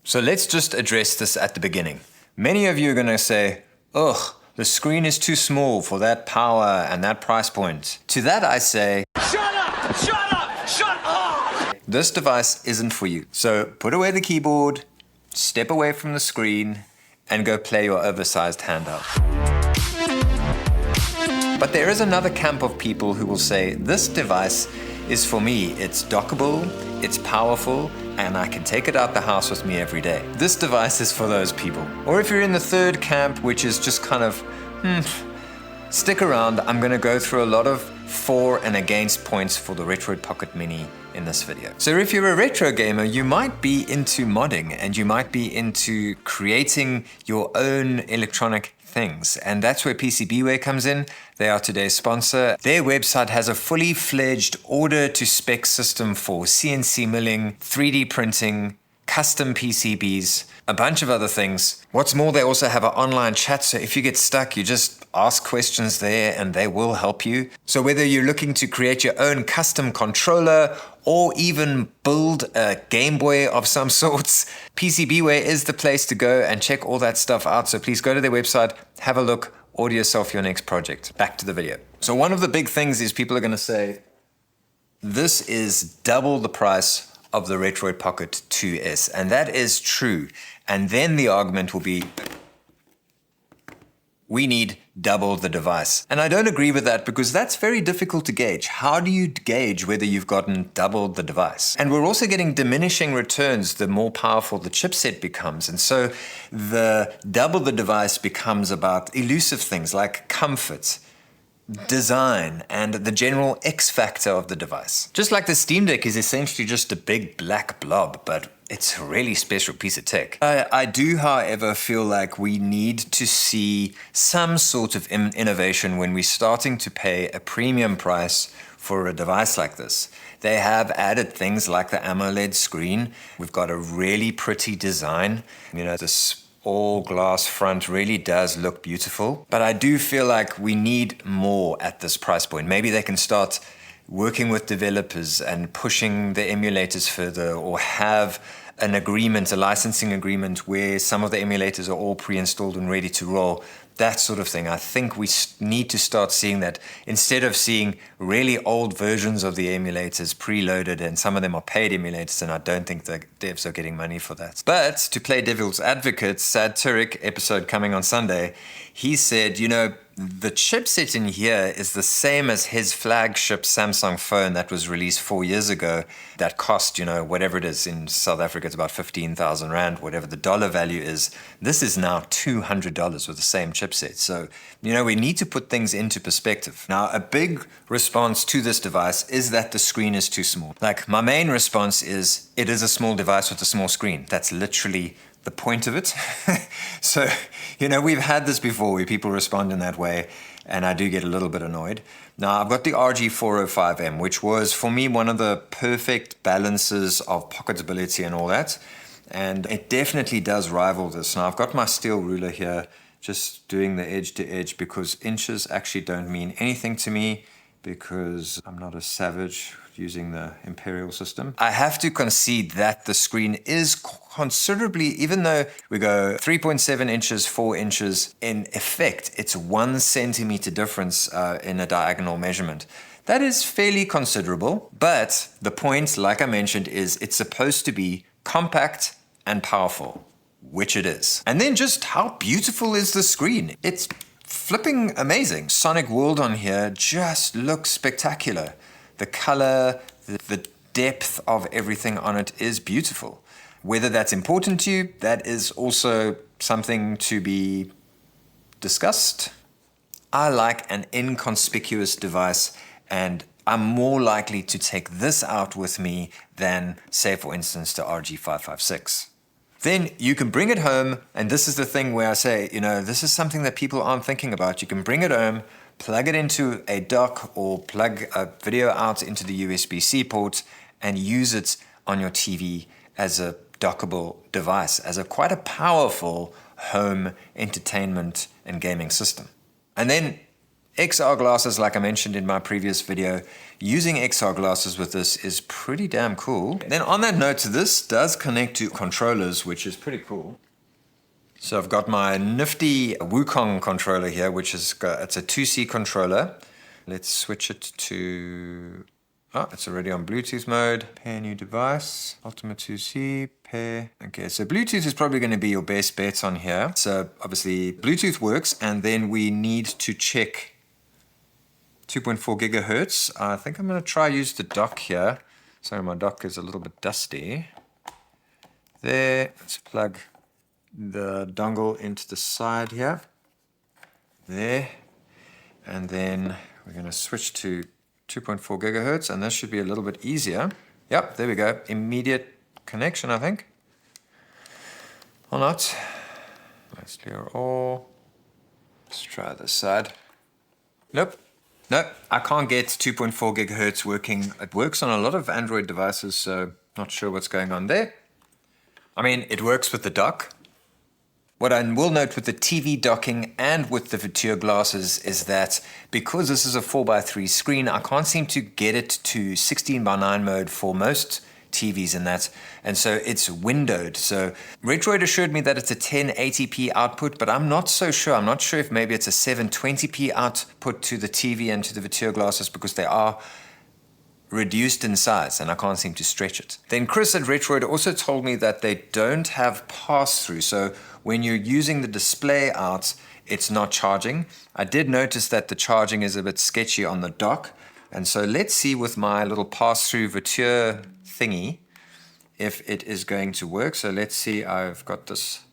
So let's just address this at the beginning. Many of you are going to say, ugh, the screen is too small for that power and that price point. To that I say, shut up! Shut up! Shut up! This device isn't for you. So put away the keyboard, step away from the screen, and go play your oversized handheld. But there is another camp of people who will say, this device is for me. It's dockable, it's powerful, and I can take it out the house with me every day. This device is for those people. Or if you're in the third camp, which is just kind of, stick around. I'm gonna go through a lot of for and against points for the Retroid Pocket Mini in this video. So if you're a retro gamer, you might be into modding and you might be into creating your own electronic things. And that's where PCBWare comes in. They are today's sponsor. Their website has a fully fledged order to spec system for CNC milling, 3D printing, custom PCBs, a bunch of other things. What's more, they also have an online chat. So if you get stuck, you just ask questions there and they will help you. So whether you're looking to create your own custom controller or even build a Game Boy of some sorts, PCBWare is the place to go and check all that stuff out. So please go to their website, have a look, order yourself your next project. Back to the video. So one of the big things is people are going to say, this is double the price of the Retroid Pocket 2S. And that is true. And then the argument will be, we need double the device. And I don't agree with that because that's very difficult to gauge. How do you gauge whether you've gotten double the device? And we're also getting diminishing returns the more powerful the chipset becomes. And so the double the device becomes about elusive things like comfort, design, and the general X factor of the device. Just like the Steam Deck is essentially just a big black blob, but it's a really special piece of tech. I do, however, feel like we need to see some sort of innovation when we're starting to pay a premium price for a device like this. They have added things like the AMOLED screen. We've got a really pretty design. You know, this all glass front really does look beautiful. But I do feel like we need more at this price point. Maybe they can start working with developers and pushing the emulators further, or have an agreement, a licensing agreement where some of the emulators are all pre-installed and ready to roll. That sort of thing. I think we need to start seeing that instead of seeing really old versions of the emulators preloaded, and some of them are paid emulators, and I don't think the devs are getting money for that. But to play devil's advocate, Sad Turek, episode coming on Sunday, he said, you know, the chipset in here is the same as his flagship Samsung phone that was released 4 years ago that cost, you know, whatever it is. In South Africa, it's about 15,000 Rand, whatever the dollar value is. This is now $200 with the same chipset. So, you know, we need to put things into perspective. Now, a big response to this device is that the screen is too small. Like, my main response is, it is a small device with a small screen. That's literally the point of it. So, you know, we've had this before where people respond in that way, and I do get a little bit annoyed. Now, I've got the RG405M, which was, for me, one of the perfect balances of pocketability and all that. And it definitely does rival this. Now, I've got my steel ruler here, just doing the edge to edge, because inches actually don't mean anything to me, because I'm not a savage using the imperial system. I have to concede that the screen is considerably, even though we go 3.7 inches, 4 inches, in effect, it's 1 centimeter difference in a diagonal measurement. That is fairly considerable, but the point, like I mentioned, is it's supposed to be compact and powerful, which it is. And then just how beautiful is the screen? It's flipping amazing. Sonic World on here just looks spectacular. The color, the depth of everything on it is beautiful. Whether that's important to you, that is also something to be discussed. I like an inconspicuous device, and I'm more likely to take this out with me than, say, for instance, the RG556. Then you can bring it home, and this is the thing where I say, you know, this is something that people aren't thinking about. You can bring it home, plug it into a dock, or plug a video out into the USB-C port and use it on your TV as a dockable device, as quite a powerful home entertainment and gaming system. And then XR glasses, like I mentioned in my previous video, using XR glasses with this is pretty damn cool. Then on that note, this does connect to controllers, which is pretty cool. So I've got my nifty Wukong controller here, which is it's a 2C controller. Let's switch it to, it's already on Bluetooth mode. Pair new device, Ultimate 2C, pair. Okay, so Bluetooth is probably going to be your best bet on here. So obviously Bluetooth works, and then we need to check 2.4 gigahertz. I think I'm going to try use the dock here. Sorry, my dock is a little bit dusty. There, let's plug the dongle into the side here. There. And then we're going to switch to 2.4 gigahertz, and this should be a little bit easier. Yep, there we go. Immediate connection, I think. Or not. Let's clear all. Let's try this side. Nope. No, I can't get 2.4 gigahertz working. It works on a lot of Android devices, so not sure what's going on there. I mean, it works with the dock. What I will note with the TV docking and with the Vita glasses is that because this is a 4:3 screen, I can't seem to get it to 16:9 mode for most TVs and that, and so it's windowed. So Retroid assured me that it's a 1080p output, but I'm not so sure. I'm not sure if maybe it's a 720p output to the TV and to the Vita glasses, because they are reduced in size and I can't seem to stretch it. Then Chris at Retroid also told me that they don't have pass-through, so when you're using the display out, it's not charging. I did notice that the charging is a bit sketchy on the dock, and so let's see with my little pass-through Vita thingy if it is going to work. So let's see, I've got this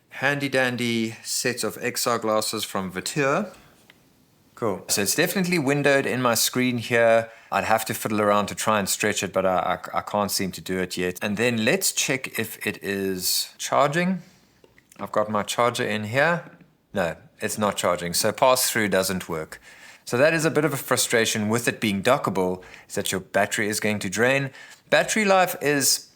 handy dandy set of XR glasses from Vita. Cool. So it's definitely windowed in my screen here. I'd have to fiddle around to try and stretch it, but I can't seem to do it yet. And then let's check if it is charging. I've got my charger in here. No, it's not charging. So pass-through doesn't work. So that is a bit of a frustration with it being dockable, is that your battery is going to drain. Battery life is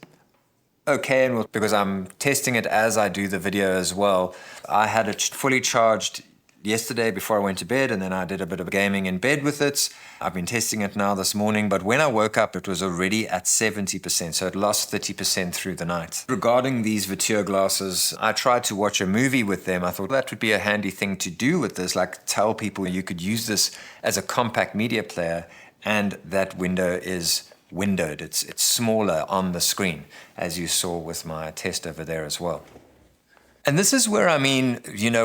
okay, and because I'm testing it as I do the video as well. I had it fully charged yesterday before I went to bed, and then I did a bit of gaming in bed with it. I've been testing it now this morning, but when I woke up, it was already at 70%, so it lost 30% through the night. Regarding these Vita glasses, I tried to watch a movie with them. I thought that would be a handy thing to do with this, like tell people you could use this as a compact media player, and that window is windowed. It's smaller on the screen, as you saw with my test over there as well. And this is where, I mean,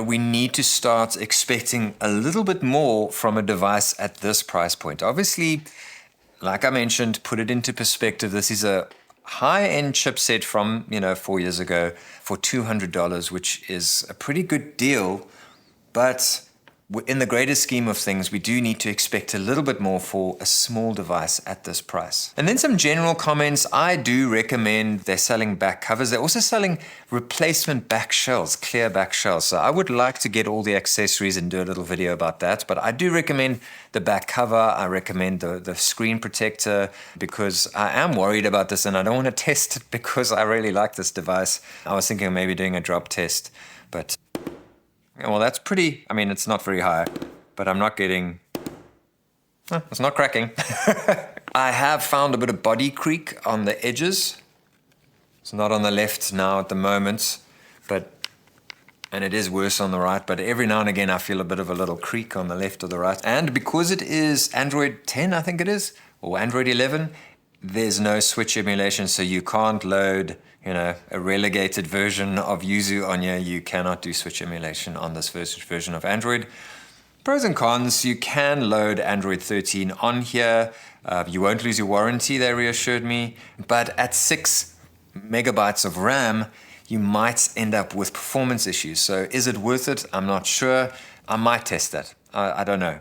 we need to start expecting a little bit more from a device at this price point. Obviously, like I mentioned, put it into perspective, this is a high-end chipset from, 4 years ago for $200, which is a pretty good deal. But in the greater scheme of things, we do need to expect a little bit more for a small device at this price. And then some general comments. I do recommend they're selling back covers. They're also selling replacement back shells, clear back shells. So I would like to get all the accessories and do a little video about that. But I do recommend the back cover. I recommend the screen protector, because I am worried about this and I don't want to test it because I really like this device. I was thinking of maybe doing a drop test, but well, that's pretty, it's not very high, but I'm not getting, it's not cracking. I have found a bit of body creak on the edges. It's not on the left now at the moment, and it is worse on the right, but every now and again I feel a bit of a little creak on the left or the right. And because it is Android 10, I think it is, or Android 11, there's no Switch emulation, so you can't load a relegated version of Yuzu on here. You cannot do Switch emulation on this version of Android. Pros and cons, you can load Android 13 on here. You won't lose your warranty, they reassured me. But at 6 megabytes of RAM, you might end up with performance issues. So is it worth it? I'm not sure. I might test that. I don't know.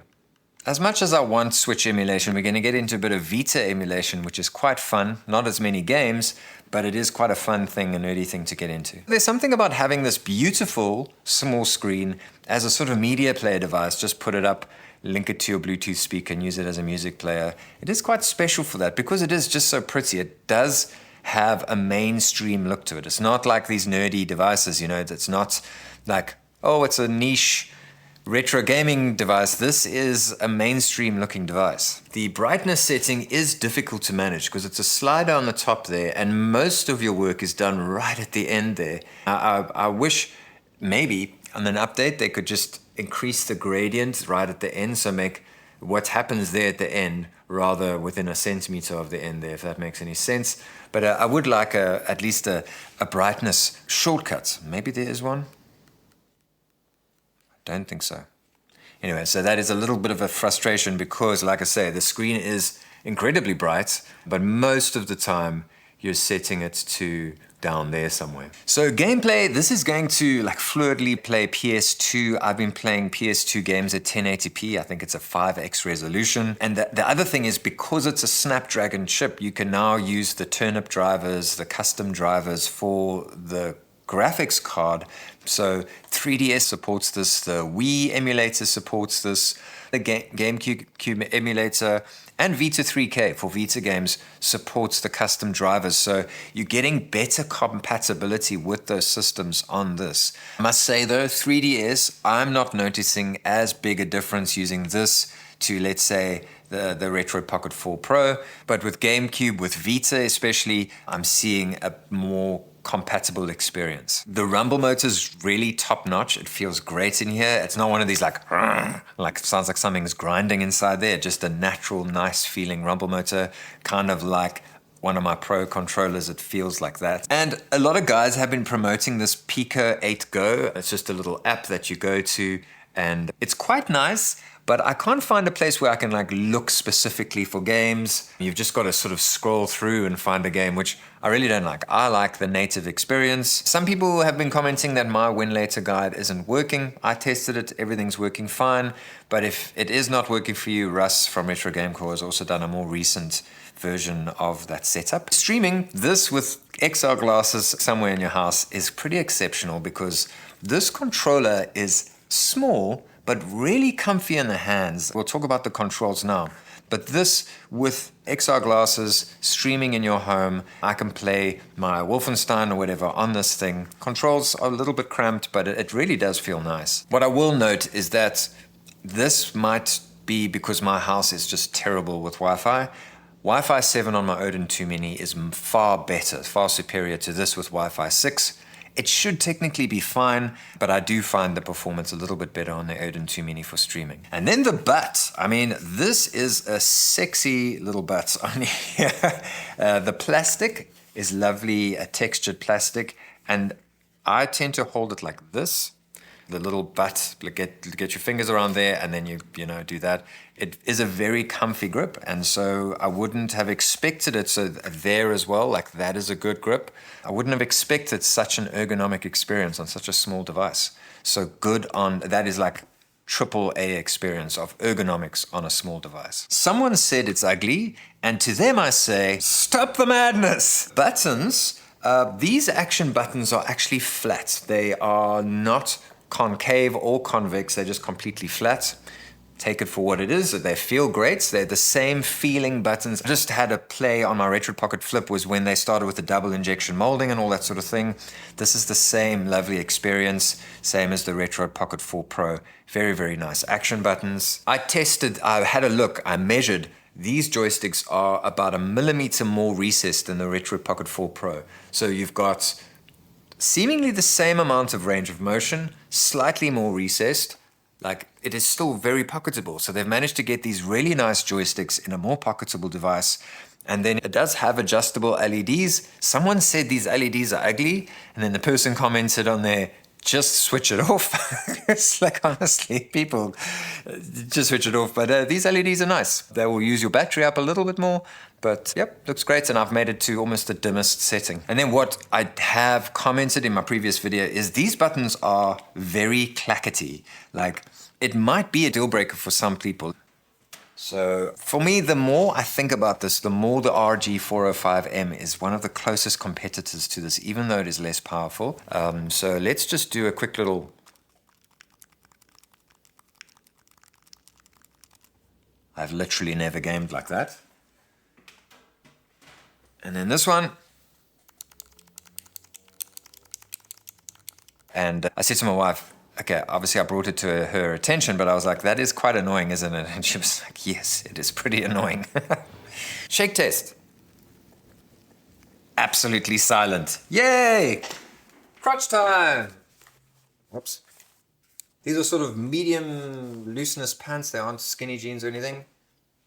As much as I want Switch emulation, we're going to get into a bit of Vita emulation, which is quite fun. Not as many games, but it is quite a fun thing, a nerdy thing to get into. There's something about having this beautiful small screen as a sort of media player device. Just put it up, link it to your Bluetooth speaker and use it as a music player. It is quite special for that because it is just so pretty. It does have a mainstream look to it. It's not like these nerdy devices, it's not like, oh, it's a niche retro gaming device, this is a mainstream looking device. The brightness setting is difficult to manage because it's a slider on the top there and most of your work is done right at the end there. I wish maybe on an update they could just increase the gradient right at the end, so make what happens there at the end rather within a centimeter of the end there, if that makes any sense. But I would like at least a brightness shortcut. Maybe there is one? Don't think so. Anyway, so that is a little bit of a frustration because, like I say, the screen is incredibly bright, but most of the time you're setting it to down there somewhere. So gameplay, this is going to like fluidly play PS2. I've been playing PS2 games at 1080p. I think it's a 5x resolution. And the other thing is, because it's a Snapdragon chip, you can now use the turnip drivers, the custom drivers for the graphics card. So 3DS supports this, the Wii emulator supports this, the GameCube emulator, and Vita 3K for Vita games supports the custom drivers. So you're getting better compatibility with those systems on this. I must say though, 3DS, I'm not noticing as big a difference using this to, let's say, the Retroid Pocket 4 Pro. But with GameCube, with Vita especially, I'm seeing a more compatible experience. The rumble motor is really top notch. It feels great in here. It's not one of these like sounds like something's grinding inside there. Just a natural, nice feeling rumble motor, kind of like one of my Pro controllers. It feels like that. And a lot of guys have been promoting this Pico 8 Go. It's just a little app that you go to and it's quite nice. But I can't find a place where I can like look specifically for games. You've just got to sort of scroll through and find a game, which I really don't like. I like the native experience. Some people have been commenting that my win later guide isn't working. I tested it, everything's working fine. But if it is not working for you, Russ from Retro Game Core has also done a more recent version of that setup. Streaming this with XR glasses somewhere in your house is pretty exceptional because this controller is small, but really comfy in the hands. We'll talk about the controls now. But this, with XR glasses, streaming in your home, I can play my Wolfenstein or whatever on this thing. Controls are a little bit cramped, but it really does feel nice. What I will note is that this might be because my house is just terrible with Wi-Fi. Wi-Fi 7 on my Odin 2 Mini is far better, far superior to this with Wi-Fi 6. It should technically be fine, but I do find the performance a little bit better on the Odin 2 Mini for streaming. And then the butt. I mean, this is a sexy little butt on here. The plastic is lovely, a textured plastic, and I tend to hold it like this. The little butt, get your fingers around there, and then you do that. It is a very comfy grip, and so I wouldn't have expected it. So there as well, like that is a good grip. I wouldn't have expected such an ergonomic experience on such a small device. So good on, that is like AAA experience of ergonomics on a small device. Someone said it's ugly, and to them I say, stop the madness. Buttons, these action buttons are actually flat. They are not concave or convex, they're just completely flat. Take it for what it is. They feel great. They're the same feeling buttons. I just had a play on my Retroid Pocket Flip was when they started with the double injection molding and all that sort of thing. This is the same lovely experience, same as the Retroid Pocket 4 Pro. Very, very nice action buttons. I had a look, I measured. These joysticks are about 1 millimeter more recessed than the Retroid Pocket 4 Pro. So you've got seemingly the same amount of range of motion, slightly more recessed. Like, it is still very pocketable. So they've managed to get these really nice joysticks in a more pocketable device. And then it does have adjustable LEDs. Someone said these LEDs are ugly, and then the person commented on there, just switch it off. It's like, honestly, people, just switch it off. But these LEDs are nice. They will use your battery up a little bit more. But yep, looks great. And I've made it to almost the dimmest setting. And then what I have commented in my previous video is these buttons are very clackety. Like, it might be a deal breaker for some people. So for me, the more I think about this, the more the RG405M is one of the closest competitors to this, even though it is less powerful. So let's just do a quick little... I've literally never gamed like that. And then this one. And I said to my wife, Okay, obviously I brought it to her attention, but I was like, that is quite annoying, isn't it? And she was like, yes, it is pretty annoying. Shake test. Absolutely silent. Yay! Crotch time! Whoops. These are sort of medium looseness pants. They aren't skinny jeans or anything.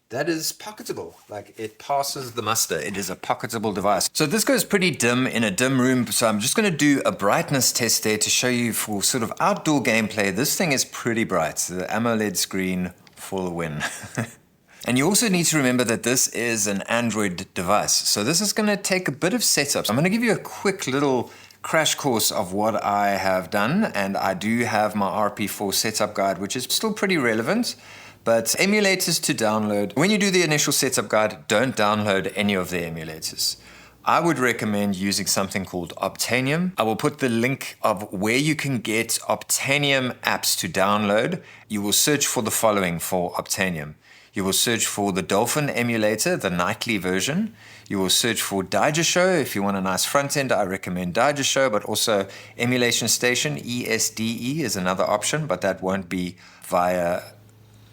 That is pocketable. Like, it passes the muster. It is a pocketable device. So this goes pretty dim in a dim room. So I'm just going to do a brightness test there to show you for sort of outdoor gameplay. This thing is pretty bright. The AMOLED screen for the win. And you also need to remember that this is an Android device. So this is going to take a bit of setup. So I'm going to give you a quick little crash course of what I have done. And I do have my RP4 setup guide, which is still pretty relevant. But emulators to download. When you do the initial setup guide, don't download any of the emulators. I would recommend using something called Obtainium. I will put the link of where you can get Obtainium apps to download. You will search for the following for Obtainium. You will search for the Dolphin emulator, the nightly version. You will search for Digeshow. If you want a nice front end, I recommend Digeshow, but also Emulation Station, ESDE is another option, but that won't be via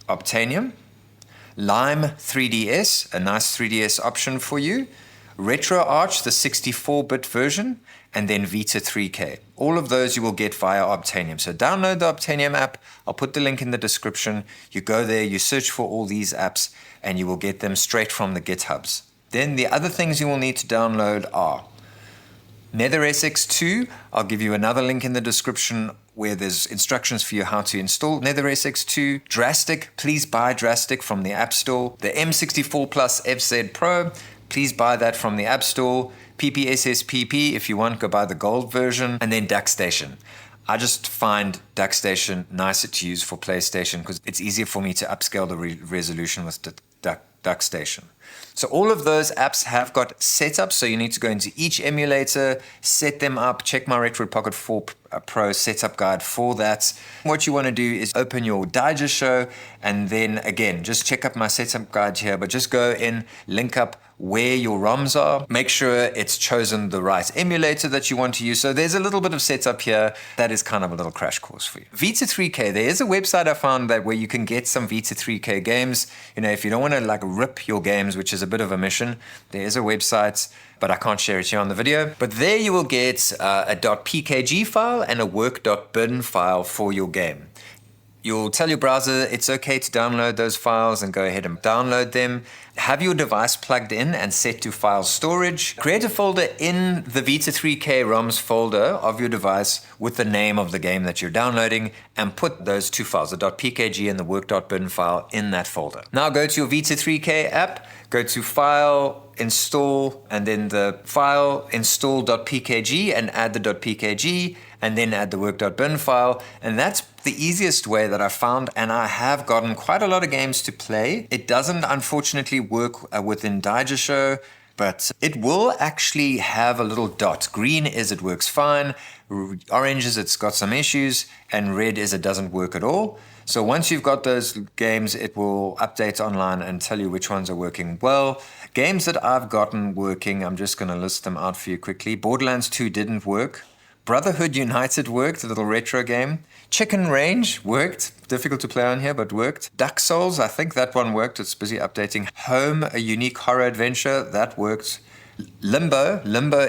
Obtainium. Lime 3DS, a nice 3DS option for you. RetroArch, the 64-bit version, and then Vita 3K. All of those you will get via Obtainium. So download the Obtainium app. I'll put the link in the description. You go there, you search for all these apps, and you will get them straight from the GitHubs. Then the other things you will need to download are NetherSX2. I'll give you another link in the description where there's instructions for you how to install NetherSX2. Drastic, please buy Drastic from the App Store. The M64 Plus FZ Pro, please buy that from the App Store. PPSSPP, if you want, go buy the gold version. And then DuckStation. I just find DuckStation nicer to use for PlayStation because it's easier for me to upscale the resolution with DuckStation. So all of those apps have got setups, so you need to go into each emulator, set them up, check my Retroid Pocket 4 Pro setup guide for that. What you want to do is open your Digeshow, and then again, just check up my setup guide here, but just go in, link up where your ROMs are, make sure it's chosen the right emulator that you want to use. So there's a little bit of setup here. That is kind of a little crash course for you. Vita 3K, there is a website I found that where you can get some Vita 3K games. You know, if you don't want to like rip your games, which is a bit of a mission, there is a website, but I can't share it here on the video. But there you will get a .pkg file and a work.bin file for your game. You'll tell your browser it's okay to download those files and go ahead and download them. Have your device plugged in and set to file storage. Create a folder in the Vita 3K ROMs folder of your device with the name of the game that you're downloading and put those two files, the .pkg and the work.bin file, in that folder. Now go to your Vita 3K app, go to File, Install, and then the file install.pkg and add the .pkg and then add the work.bin file. And that's the easiest way that I found, and I have gotten quite a lot of games to play. It doesn't unfortunately work within Digeshow, but it will actually have a little dot. Green is it works fine, orange is it's got some issues, and red is it doesn't work at all. So once you've got those games, it will update online and tell you which ones are working well. Games that I've gotten working, I'm just going to list them out for you quickly. Borderlands 2 didn't work. Brotherhood United worked, a little retro game. Chicken Range worked, difficult to play on here, but worked. Duck Souls, I think that one worked, it's busy updating. Home, a unique horror adventure, that worked. Limbo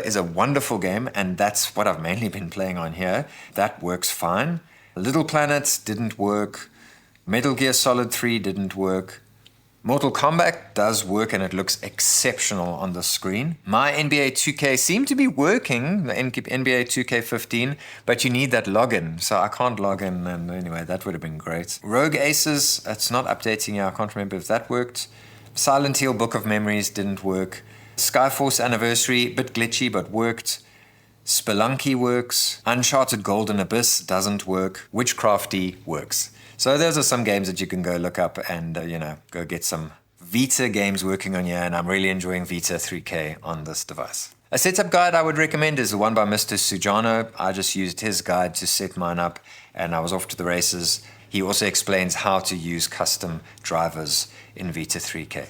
is a wonderful game, and that's what I've mainly been playing on here. That works fine. Little Planets didn't work. Metal Gear Solid 3 didn't work. Mortal Kombat does work and it looks exceptional on the screen. My NBA 2K seemed to be working, the NBA 2K15, but you need that login, so I can't log in, and anyway, that would have been great. Rogue Aces, it's not updating yet, I can't remember if that worked. Silent Hill Book of Memories didn't work. Skyforce Anniversary, bit glitchy but worked. Spelunky works. Uncharted Golden Abyss doesn't work. Witchcrafty works. So those are some games that you can go look up and, go get some Vita games working on here, and I'm really enjoying Vita 3K on this device. A setup guide I would recommend is the one by Mr. Sujano. I just used his guide to set mine up, and I was off to the races. He also explains how to use custom drivers in Vita 3K.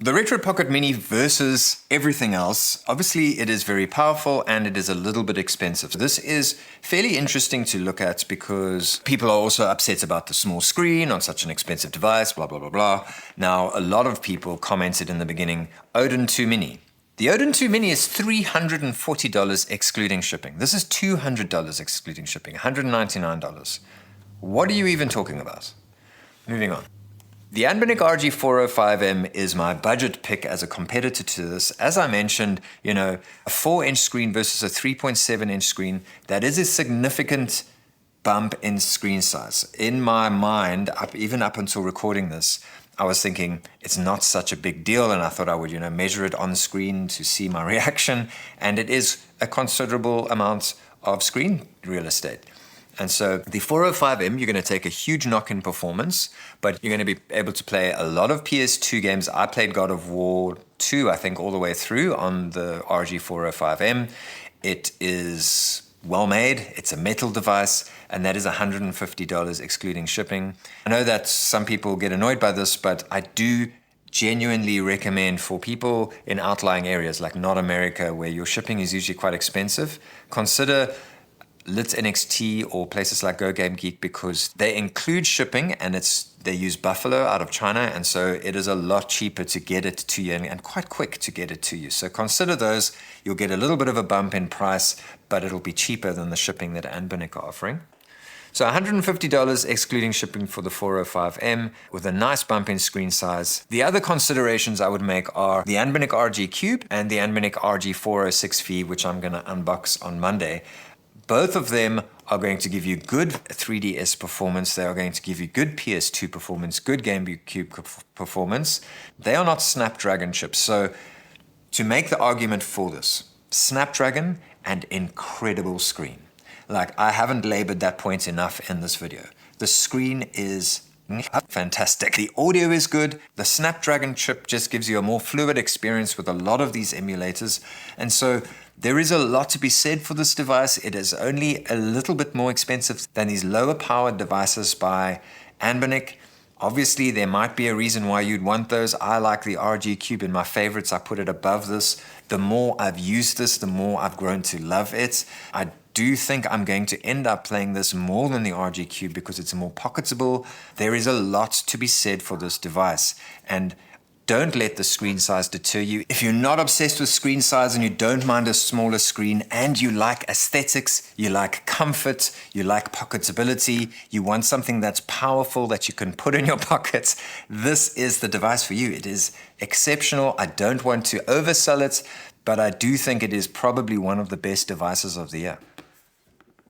The Retro Pocket Mini versus everything else, obviously it is very powerful and it is a little bit expensive. This is fairly interesting to look at because people are also upset about the small screen on such an expensive device, blah, blah, blah, blah. Now, a lot of people commented in the beginning, Adin 2 Mini. The Adin 2 Mini is $340 excluding shipping. This is $200 excluding shipping, $199. What are you even talking about? Moving on. The Anbernic RG405M is my budget pick as a competitor to this. As I mentioned, a 4-inch screen versus a 3.7-inch screen, that is a significant bump in screen size. In my mind, even up until recording this, I was thinking it's not such a big deal, and I thought I would, measure it on screen to see my reaction, and it is a considerable amount of screen real estate. And so the 405M, you're going to take a huge knock in performance, but you're going to be able to play a lot of PS2 games. I played God of War 2, I think, all the way through on the RG405M. It is well made. It's a metal device, and that is $150 excluding shipping. I know that some people get annoyed by this, but I do genuinely recommend for people in outlying areas like North America, where your shipping is usually quite expensive, consider Lit NXT or places like Go Game Geek, because they include shipping and they use Buffalo out of China, and so it is a lot cheaper to get it to you and quite quick to get it to you. So consider those. You'll get a little bit of a bump in price, but it'll be cheaper than the shipping that Anbernic are offering. So $150 excluding shipping for the 405M with a nice bump in screen size. The other considerations I would make are the Anbernic RG Cube and the Anbernic RG406V, which I'm going to unbox on Monday. Both of them are going to give you good 3DS performance. They are going to give you good PS2 performance, good GameCube performance. They are not Snapdragon chips. So to make the argument for this, Snapdragon and incredible screen. Like, I haven't labored that point enough in this video. The screen is fantastic. The audio is good. The Snapdragon chip just gives you a more fluid experience with a lot of these emulators. And so there is a lot to be said for this device. It is only a little bit more expensive than these lower powered devices by Anbernic. Obviously, there might be a reason why you'd want those. I like the RG Cube in my favorites. I put it above this. The more I've used this, the more I've grown to love it. I do think I'm going to end up playing this more than the RG Cube because it's more pocketable. There is a lot to be said for this device, and don't let the screen size deter you. If you're not obsessed with screen size and you don't mind a smaller screen and you like aesthetics, you like comfort, you like pocketability, you want something that's powerful that you can put in your pockets, this is the device for you. It is exceptional. I don't want to oversell it, but I do think it is probably one of the best devices of the year.